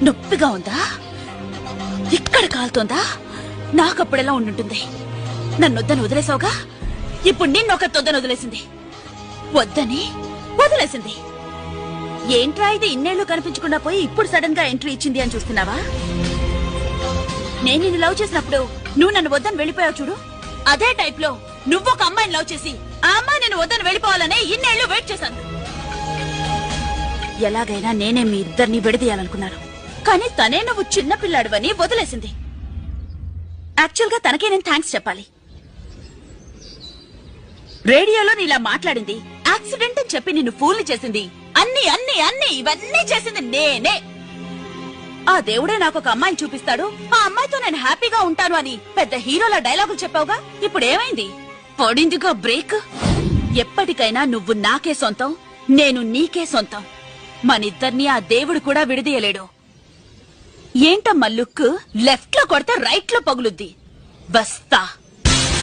నొప్పిగా ఉందా? ఇక్కడ కాలుతోందా? నాకప్పుడెలా ఉండుంటుంది? నన్నొద్దని వదిలేసావుగా, ఇప్పుడు నిన్నొకతొద్దని వదిలేసింది. వద్దని వదిలేసింది. ఏంట్రా ఇది ఇన్నేళ్లు కనిపించకుండా పోయి ఇప్పుడు సడన్ గా ఎంట్రీ ఇచ్చింది అని చూస్తున్నావా? నేను నిన్ను లవ్ చేసినప్పుడు నువ్వు నన్ను వద్దని వెళ్ళిపోయావు చూడు, అదే టైప్ లో నువ్వు ఒక అమ్మాయిని లవ్ చేసి ఆ అమ్మాయి నేను వద్దని వెళ్ళిపోవాలనే ఇన్నేళ్లు వెయిట్ చేశాను. ఎలాగైనా నేనే మీ ఇద్దరిని విడదీయాలనుకున్నాను, కానీ తనే నువ్వు చిన్న పిల్లాడివని వదిలేసింది. యాక్చువల్ గా తనకే నేను థ్యాంక్స్ చెప్పాలి. రేడియోలో నీలా మాట్లాడింది యాక్సిడెంట్ అని చెప్పి నిన్ను ఫూల్ చేసింది, అన్ని అన్ని అన్ని ఇవన్నీ చేసింది నేనే. ఆ దేవుడే నాకు ఒక అమ్మాయిని చూపిస్తాడు, ఆ అమ్మాయితో నేను హ్యాపీగా ఉంటాను అని పెద్ద హీరోల డైలాగులు చెప్పావుగా, ఇప్పుడు ఏమైంది? పడిందిగా బ్రేక్. ఎప్పటికైనా నువ్వు నాకే సొంతం, నేను నీకే సొంతం. మనిద్దరినీ ఆ దేవుడు కూడా విడదీయలేడు. ఏంటమ్మా లుక్? లెఫ్ట్ లో కొడితే రైట్ లో పగులుద్ది. బస్తా.